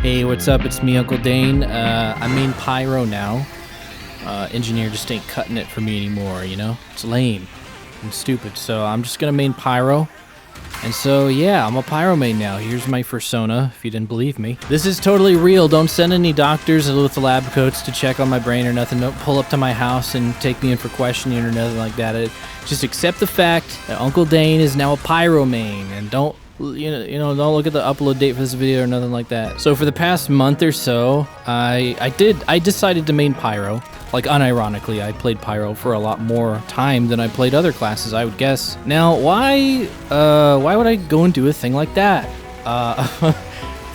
Hey, what's up? It's me, Uncle Dane. I'm Main Pyro now. Engineer just ain't cutting it for me anymore, you know? It's lame and stupid, so I'm just gonna main Pyro. And so, yeah, I'm a Pyro main now. Here's my persona, if you didn't believe me. This is totally real. Don't send any doctors with lab coats to check on my brain or nothing. Don't pull up to my house and take me in for questioning or nothing like that. Just accept the fact that Uncle Dane is now a Pyro main, and don't don't look at the upload date for this video or nothing like that. So for the past month or so, I decided to main Pyro. Like, unironically, I played Pyro for a lot more time than I played other classes, I would guess. Now, why would I go and do a thing like that?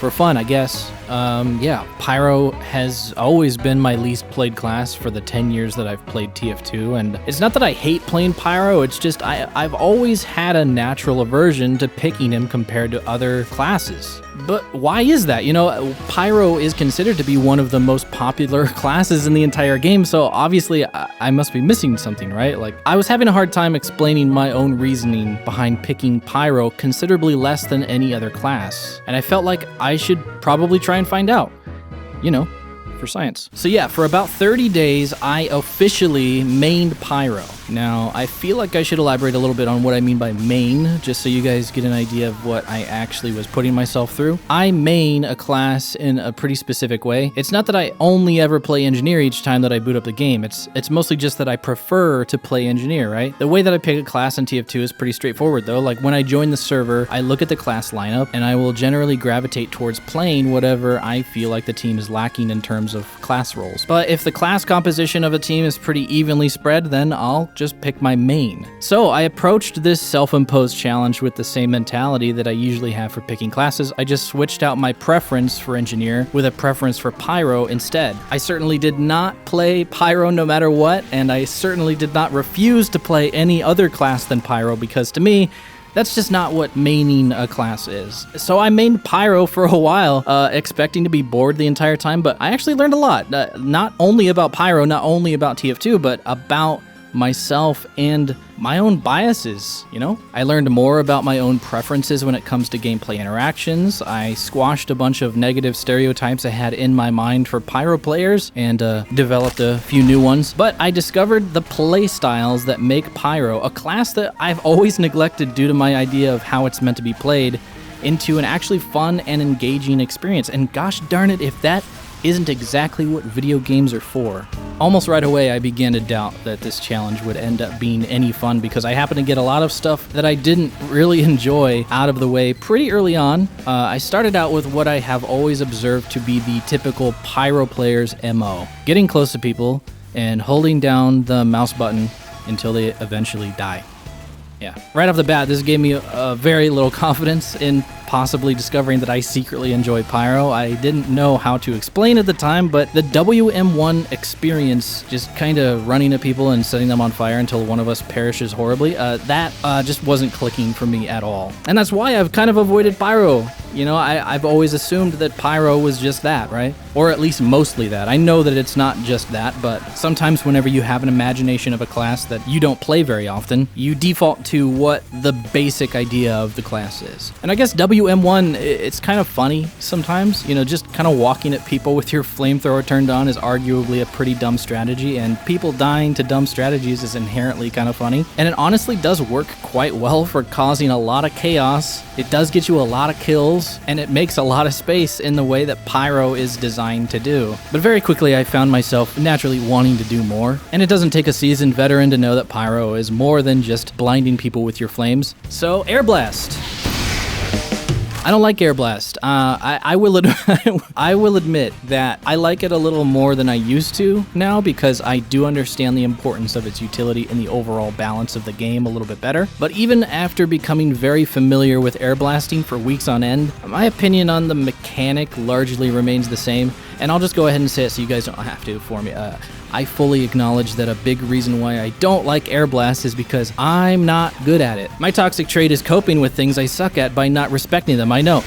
For fun, I guess. Yeah, Pyro has always been my least played class for the 10 years that I've played TF2, and it's not that I hate playing Pyro, it's just I've always had a natural aversion to picking him compared to other classes. But why is that? You know, Pyro is considered to be one of the most popular classes in the entire game, so obviously I must be missing something, right? Like, I was having a hard time explaining my own reasoning behind picking Pyro considerably less than any other class, and I felt like I should probably try and find out, you know, for science. So yeah, for about 30 days, I officially mained Pyro. Now, I feel like I should elaborate a little bit on what I mean by main, just so you guys get an idea of what I actually was putting myself through. I main a class in a pretty specific way. It's not that I only ever play engineer each time that I boot up the game. It's mostly just that I prefer to play engineer, right? The way that I pick a class in TF2 is pretty straightforward though. Like, when I join the server, I look at the class lineup and I will generally gravitate towards playing whatever I feel like the team is lacking in terms of class roles. But if the class composition of a team is pretty evenly spread, then I'll just pick my main. So I approached this self-imposed challenge with the same mentality that I usually have for picking classes. I just switched out my preference for engineer with a preference for Pyro instead. I certainly did not play Pyro no matter what, and I certainly did not refuse to play any other class than Pyro, because to me, that's just not what maining a class is. So I mained Pyro for a while, expecting to be bored the entire time, but I actually learned a lot. Not only about Pyro, not only about TF2, but about myself and my own biases, you know? I learned more about my own preferences when it comes to gameplay interactions. I squashed a bunch of negative stereotypes I had in my mind for Pyro players and developed a few new ones. But I discovered the play styles that make Pyro, a class that I've always neglected due to my idea of how it's meant to be played, into an actually fun and engaging experience. And gosh darn it, if that isn't exactly what video games are for. Almost right away, I began to doubt that this challenge would end up being any fun, because I happen to get a lot of stuff that I didn't really enjoy out of the way pretty early on. I started out with what I have always observed to be the typical Pyro player's MO. Getting close to people and holding down the mouse button until they eventually die. Yeah, right off the bat, this gave me a very little confidence in possibly discovering that I secretly enjoy Pyro. I didn't know how to explain at the time, but the WM1 experience, just kind of running at people and setting them on fire until one of us perishes horribly, that just wasn't clicking for me at all. And that's why I've kind of avoided Pyro. You know, I've always assumed that Pyro was just that, right? Or at least mostly that. I know that it's not just that, but sometimes whenever you have an imagination of a class that you don't play very often, you default to what the basic idea of the class is. And I guess WM1, it's kind of funny sometimes. You know, just kind of walking at people with your flamethrower turned on is arguably a pretty dumb strategy, and people dying to dumb strategies is inherently kind of funny. And it honestly does work quite well for causing a lot of chaos. It does get you a lot of kills, and it makes a lot of space in the way that Pyro is designed to do. But very quickly I found myself naturally wanting to do more, and it doesn't take a seasoned veteran to know that Pyro is more than just blinding people with your flames. So, Air Blast! I don't like Air Blast. I will admit that I like it a little more than I used to now, because I do understand the importance of its utility in the overall balance of the game a little bit better. But even after becoming very familiar with air blasting for weeks on end, my opinion on the mechanic largely remains the same, and I'll just go ahead and say it so you guys don't have to for me. I fully acknowledge that a big reason why I don't like Air Blast is because I'm not good at it. My toxic trait is coping with things I suck at by not respecting them, I know.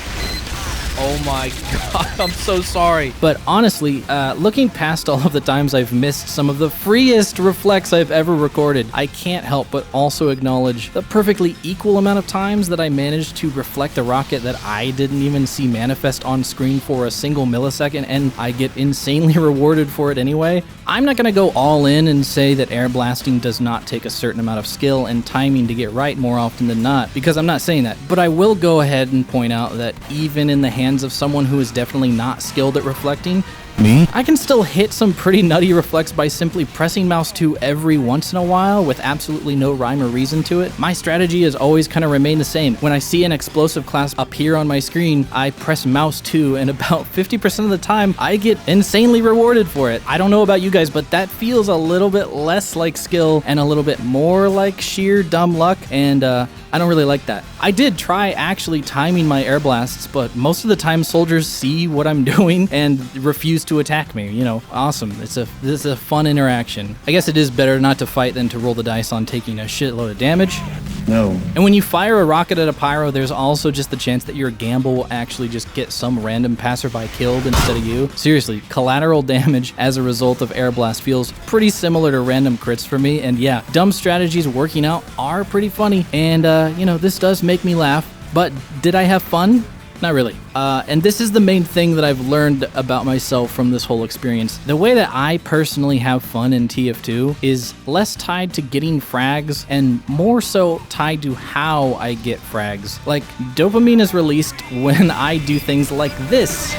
Oh my god, I'm so sorry. But honestly, looking past all of the times I've missed some of the freest reflects I've ever recorded, I can't help but also acknowledge the perfectly equal amount of times that I managed to reflect a rocket that I didn't even see manifest on screen for a single millisecond, and I get insanely rewarded for it anyway. I'm not gonna go all in and say that air blasting does not take a certain amount of skill and timing to get right more often than not, because I'm not saying that, but I will go ahead and point out that even in the hands of someone who is definitely not skilled at reflecting, me, I can still hit some pretty nutty reflects by simply pressing mouse 2 every once in a while with absolutely no rhyme or reason to it. My strategy has always kind of remained the same. When I see an explosive class appear on my screen, I press mouse 2, and about 50% of the time, I get insanely rewarded for it. I don't know about you guys, but that feels a little bit less like skill and a little bit more like sheer dumb luck, and I don't really like that. I did try actually timing my air blasts, but most of the time soldiers see what I'm doing and refuse to attack me. You know, awesome. This is a fun interaction. I guess it is better not to fight than to roll the dice on taking a shitload of damage. No. And when you fire a rocket at a pyro, there's also just the chance that your gamble will actually just get some random passerby killed instead of you. Seriously, collateral damage as a result of air blast feels pretty similar to random crits for me, and yeah, dumb strategies working out are pretty funny, and you know, this does make me laugh, but did I have fun? Not really. And this is the main thing that I've learned about myself from this whole experience. The way that I personally have fun in TF2 is less tied to getting frags and more so tied to how I get frags. Like, dopamine is released when I do things like this.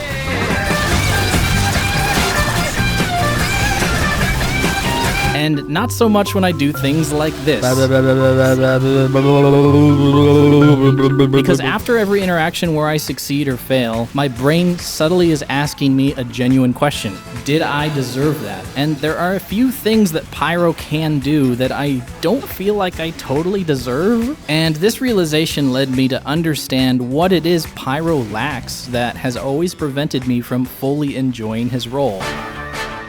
And not so much when I do things like this. Because after every interaction where I succeed or fail, my brain subtly is asking me a genuine question. Did I deserve that? And there are a few things that Pyro can do that I don't feel like I totally deserve. And this realization led me to understand what it is Pyro lacks that has always prevented me from fully enjoying his role.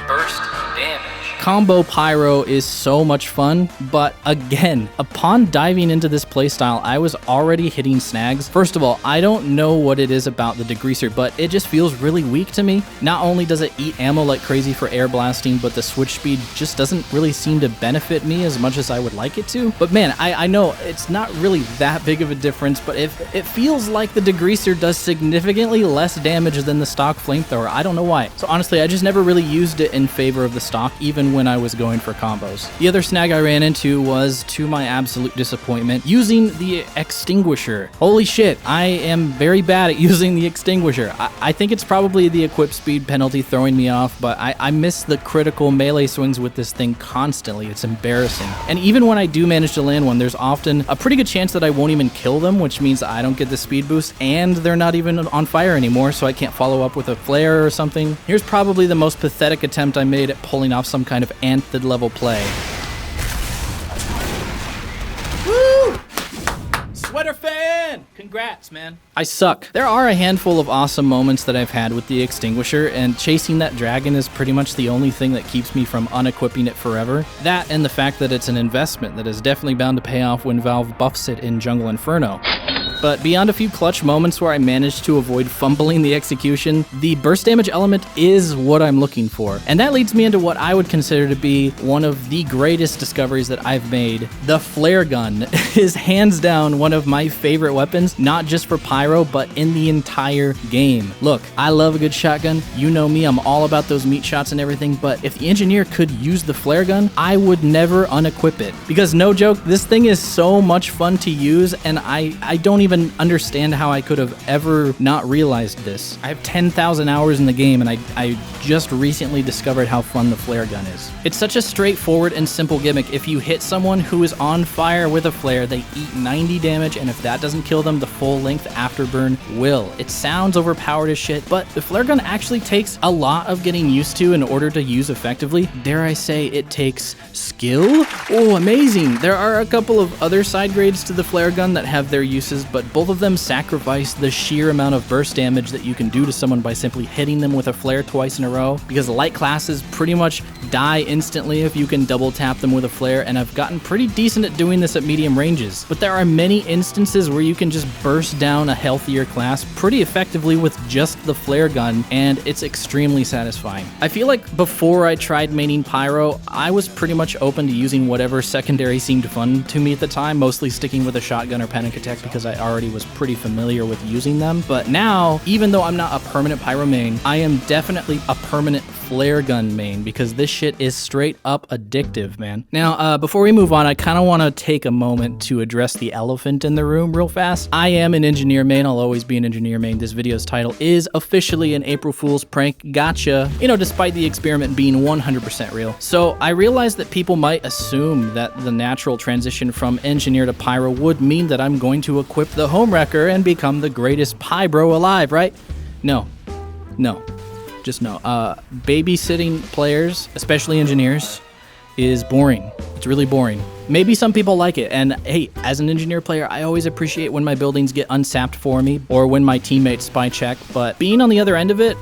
Burst damage. Combo Pyro is so much fun, but again, upon diving into this playstyle, I was already hitting snags. First of all, I don't know what it is about the degreaser, but it just feels really weak to me. Not only does it eat ammo like crazy for air blasting, but the switch speed just doesn't really seem to benefit me as much as I would like it to. But man, I know it's not really that big of a difference, but it feels like the degreaser does significantly less damage than the stock flamethrower. I don't know why. So honestly, I just never really used it in favor of the stock, even when I was going for combos. The other snag I ran into was, to my absolute disappointment, using the extinguisher. Holy shit, I am very bad at using the extinguisher. I think it's probably the equip speed penalty throwing me off, but I miss the critical melee swings with this thing constantly. It's embarrassing. And even when I do manage to land one, there's often a pretty good chance that I won't even kill them, which means I don't get the speed boost, and they're not even on fire anymore, so I can't follow up with a flare or something. Here's probably the most pathetic attempt I made at pulling off some kind of anthid level play. Woo! Sweater fan! Congrats, man. I suck. There are a handful of awesome moments that I've had with the extinguisher, and chasing that dragon is pretty much the only thing that keeps me from unequipping it forever. That and the fact that it's an investment that is definitely bound to pay off when Valve buffs it in Jungle Inferno. But beyond a few clutch moments where I managed to avoid fumbling the execution, the burst damage element is what I'm looking for. And that leads me into what I would consider to be one of the greatest discoveries that I've made. The flare gun is hands down one of my favorite weapons, not just for Pyro, but in the entire game. Look, I love a good shotgun. You know me, I'm all about those meat shots and everything, but if the engineer could use the flare gun, I would never unequip it. Because no joke, this thing is so much fun to use, and I don't even understand how I could have ever not realized this. I have 10,000 hours in the game, and I just recently discovered how fun the flare gun is. It's such a straightforward and simple gimmick. If you hit someone who is on fire with a flare, they eat 90 damage, and if that doesn't kill them, the full length afterburn will. It sounds overpowered as shit, but the flare gun actually takes a lot of getting used to in order to use effectively. Dare I say it takes skill? Oh, amazing. There are a couple of other side grades to the flare gun that have their uses, but but both of them sacrifice the sheer amount of burst damage that you can do to someone by simply hitting them with a flare twice in a row, because light classes pretty much die instantly if you can double tap them with a flare, and I've gotten pretty decent at doing this at medium ranges. But there are many instances where you can just burst down a healthier class pretty effectively with just the flare gun, and it's extremely satisfying. I feel like before I tried maining Pyro, I was pretty much open to using whatever secondary seemed fun to me at the time, mostly sticking with a shotgun or panic attack because I already was pretty familiar with using them. But now, even though I'm not a permanent Pyro main, I am definitely a permanent flare gun main because this shit is straight up addictive, man. Now, before we move on, I kind of want to take a moment to address the elephant in the room real fast. I am an engineer main. I'll always be an engineer main. This video's title is officially an April Fool's prank. Gotcha. You know, despite the experiment being 100% real. So I realize that people might assume that the natural transition from engineer to pyro would mean that I'm going to equip the homewrecker and become the greatest pybro alive, right? No. Just no. Babysitting players, especially engineers, is boring. It's really boring. Maybe some people like it, and hey, as an engineer player, I always appreciate when my buildings get unsapped for me, or when my teammates spy check, but being on the other end of it,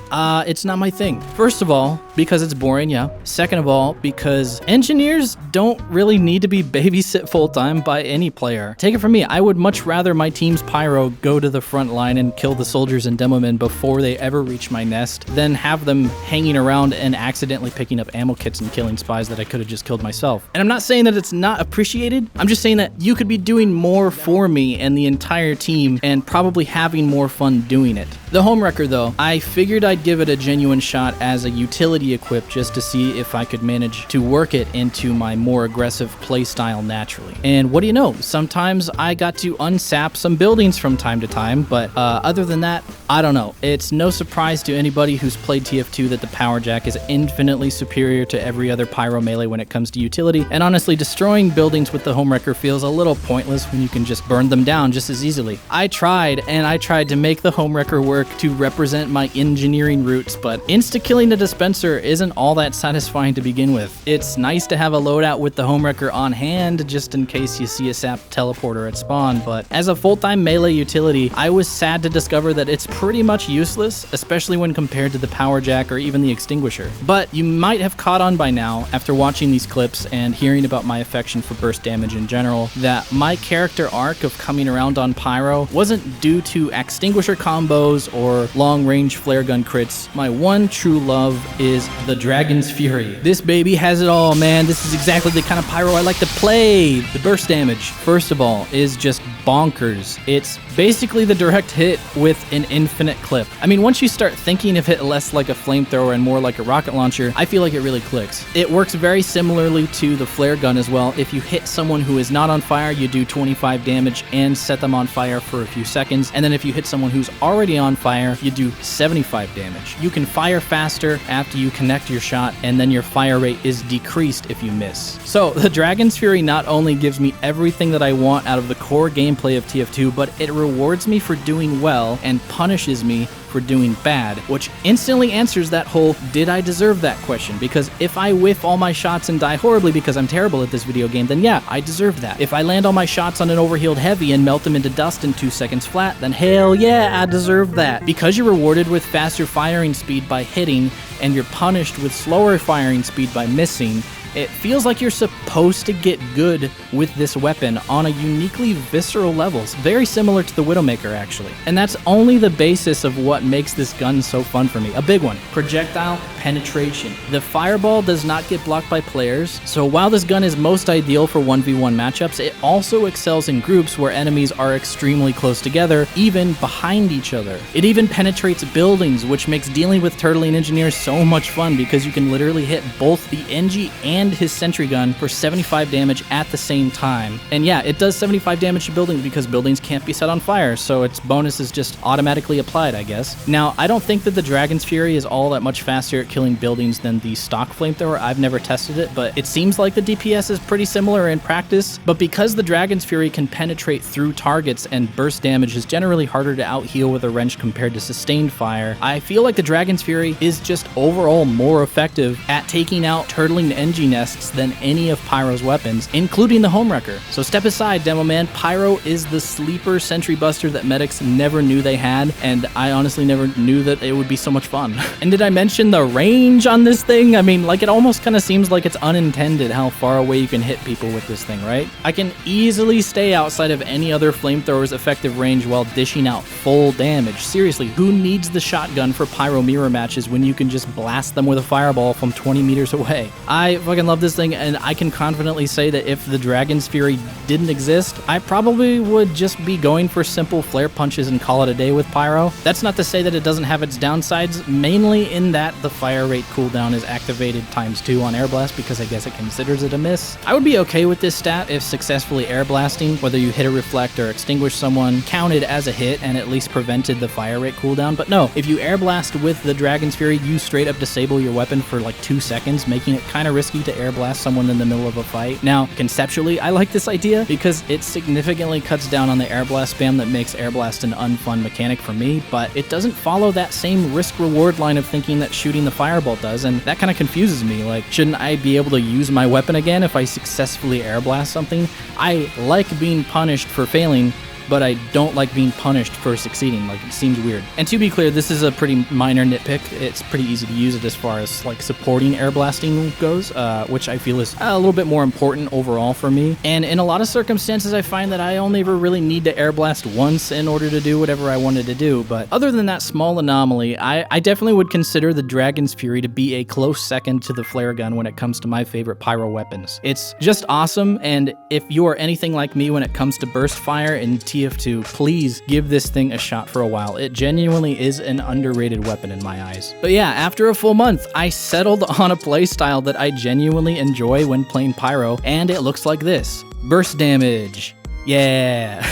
it's not my thing. First of all, because it's boring, yeah. Second of all, because engineers don't really need to be babysit full-time by any player. Take it from me, I would much rather my team's pyro go to the front line and kill the soldiers and demomen before they ever reach my nest, than have them hanging around and accidentally picking up ammo kits and killing spies that I could have just killed myself. And I'm not saying that it's not appreciated. I'm just saying that you could be doing more for me and the entire team and probably having more fun doing it. The homewrecker though, I figured I'd give it a genuine shot as a utility equip just to see if I could manage to work it into my more aggressive playstyle naturally. And what do you know, sometimes I got to unsap some buildings from time to time, but other than that, I don't know. It's no surprise to anybody who's played TF2 that the power jack is infinitely superior to every other pyro melee when it comes to utility, and honestly, destroying buildings with the homewrecker feels a little pointless when you can just burn them down just as easily. I tried to make the homewrecker work to represent my engineering roots, but insta-killing the dispenser isn't all that satisfying to begin with. It's nice to have a loadout with the homewrecker on hand just in case you see a sap teleporter at spawn, but as a full-time melee utility, I was sad to discover that it's pretty much useless, especially when compared to the power jack or even the extinguisher. But you might have caught on by now, after watching these clips and hearing about my affection for burst damage in general, that my character arc of coming around on pyro wasn't due to extinguisher combos or long-range flare gun crits. My one true love is the Dragon's Fury. This baby has it all, man. This is exactly the kind of pyro I like to play. The burst damage, first of all, is just bonkers. It's basically the direct hit with an infinite clip. I mean, once you start thinking of it less like a flamethrower and more like a rocket launcher, I feel like it really clicks. It works very similarly to the flare gun as well. If you hit someone who is not on fire, you do 25 damage and set them on fire for a few seconds, and then if you hit someone who's already on fire, you do 75 damage. You can fire faster after you connect your shot, and then your fire rate is decreased if you miss. So the Dragon's Fury not only gives me everything that I want out of the core gameplay of TF2, but it rewards me for doing well and punishes me for doing bad, which instantly answers that whole "did I deserve that" question, because if I whiff all my shots and die horribly because I'm terrible at this video game, then yeah, I deserve that. If I land all my shots on an overhealed heavy and melt them into dust in 2 seconds flat, then hell yeah, I deserve that. Because you're rewarded with faster firing speed by hitting, and you're punished with slower firing speed by missing, it feels like you're supposed to get good with this weapon on a uniquely visceral level, very similar to the Widowmaker actually. And that's only the basis of what makes this gun so fun for me. A big one, projectile penetration. The fireball does not get blocked by players, so while this gun is most ideal for 1v1 matchups, it also excels in groups where enemies are extremely close together, even behind each other. It even penetrates buildings, which makes dealing with turtling engineers so much fun because you can literally hit both the Engie and his sentry gun for 75 damage at the same time. And yeah, it does 75 damage to buildings because buildings can't be set on fire, so its bonus is just automatically applied, I guess. Now, I don't think that the Dragon's Fury is all that much faster at killing buildings than the stock flamethrower. I've never tested it, but it seems like the DPS is pretty similar in practice. But because the Dragon's Fury can penetrate through targets and burst damage is generally harder to out-heal with a wrench compared to sustained fire, I feel like the Dragon's Fury is just overall more effective at taking out turtling engine nests than any of Pyro's weapons, including the Homewrecker. So step aside, Demo Man. Pyro is the sleeper sentry buster that medics never knew they had, and I honestly never knew that it would be so much fun. And did I mention the range on this thing? I mean, like, it almost kind of seems like it's unintended how far away you can hit people with this thing, right? I can easily stay outside of any other flamethrower's effective range while dishing out full damage. Seriously, who needs the shotgun for Pyro mirror matches when you can just blast them with a fireball from 20 meters away? I fucking love this thing, and I can confidently say that if the Dragon's Fury didn't exist, I probably would just be going for simple flare punches and call it a day with Pyro. That's not to say that it doesn't have its downsides, mainly in that the fire rate cooldown is activated ×2 on air blast, because I guess it considers it a miss. I would be okay with this stat if successfully air blasting, whether you hit a reflect or extinguish someone, counted as a hit and at least prevented the fire rate cooldown. But no, if you air blast with the Dragon's Fury, you straight up disable your weapon for like 2 seconds, making it kind of risky to air blast someone in the middle of a fight. Now, conceptually, I like this idea because it significantly cuts down on the air blast spam that makes air blast an unfun mechanic for me, but it doesn't follow that same risk-reward line of thinking that shooting the fireball does, and that kind of confuses me. Like, shouldn't I be able to use my weapon again if I successfully air blast something? I like being punished for failing, but I don't like being punished for succeeding. Like, it seems weird. And to be clear, this is a pretty minor nitpick. It's pretty easy to use it as far as like supporting air blasting goes, which I feel is a little bit more important overall for me. And in a lot of circumstances, I find that I only ever really need to air blast once in order to do whatever I wanted to do. But other than that small anomaly, I definitely would consider the Dragon's Fury to be a close second to the flare gun when it comes to my favorite pyro weapons. It's just awesome, and if you are anything like me when it comes to burst fire and TF2, please give this thing a shot for a while. It genuinely is an underrated weapon in my eyes. But yeah, after a full month, I settled on a playstyle that I genuinely enjoy when playing Pyro, and it looks like this. Burst damage. Yeah.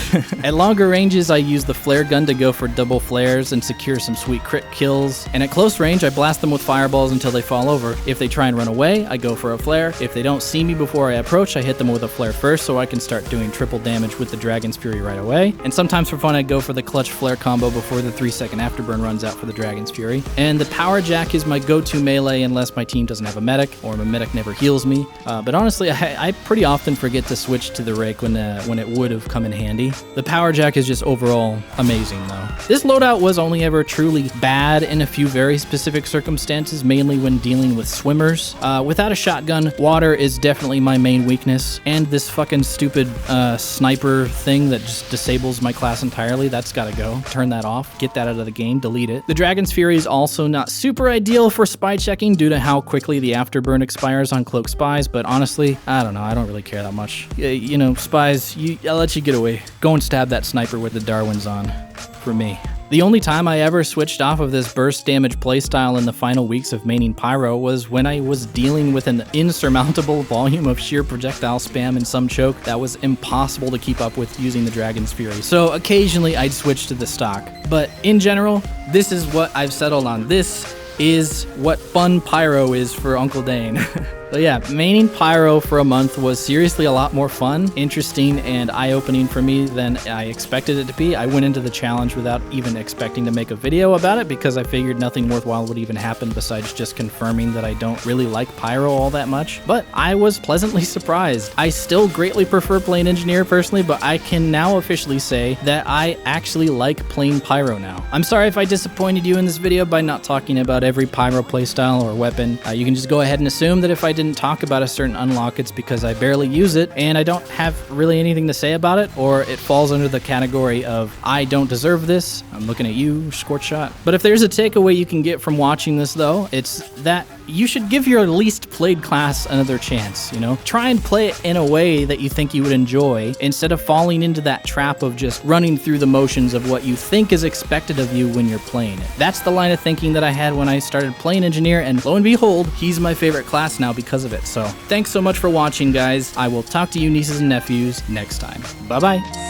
At longer ranges, I use the flare gun to go for double flares and secure some sweet crit kills. And at close range, I blast them with fireballs until they fall over. If they try and run away, I go for a flare. If they don't see me before I approach, I hit them with a flare first so I can start doing triple damage with the Dragon's Fury right away. And sometimes for fun, I go for the clutch flare combo before the 3-second afterburn runs out for the Dragon's Fury. And the Power Jack is my go-to melee unless my team doesn't have a medic or my medic never heals me. But honestly, I pretty often forget to switch to the Rake when it would have come in handy. The Power Jack is just overall amazing though. This loadout was only ever truly bad in a few very specific circumstances, mainly when dealing with swimmers. Without a shotgun, water is definitely my main weakness, and this fucking stupid sniper thing that just disables my class entirely, that's gotta go. Turn that off, get that out of the game, delete it. The Dragon's Fury is also not super ideal for spy checking due to how quickly the afterburn expires on cloak spies, but honestly, I don't know, I don't really care that much. You know, spies, I'll let you get away. Go and stab that sniper with the Darwin's on. For me. The only time I ever switched off of this burst damage playstyle in the final weeks of maining Pyro was when I was dealing with an insurmountable volume of sheer projectile spam in some choke that was impossible to keep up with using the Dragon's Fury. So occasionally I'd switch to the stock. But in general, this is what I've settled on. This is what fun Pyro is for Uncle Dane. But yeah, maining Pyro for a month was seriously a lot more fun, interesting, and eye-opening for me than I expected it to be. I went into the challenge without even expecting to make a video about it because I figured nothing worthwhile would even happen besides just confirming that I don't really like Pyro all that much. But I was pleasantly surprised. I still greatly prefer playing Engineer personally, but I can now officially say that I actually like playing Pyro now. I'm sorry if I disappointed you in this video by not talking about every Pyro playstyle or weapon. You can just go ahead and assume that if I didn't talk about a certain unlock, it's because I barely use it and I don't have really anything to say about it, or it falls under the category of I don't deserve this. I'm looking at you, Scorch Shot. But if there's a takeaway you can get from watching this though, it's that you should give your least played class another chance, you know? Try and play it in a way that you think you would enjoy instead of falling into that trap of just running through the motions of what you think is expected of you when you're playing it. That's the line of thinking that I had when I started playing Engineer, and lo and behold, he's my favorite class now because of it. So thanks so much for watching, guys. I will talk to you nieces and nephews next time. Bye-bye.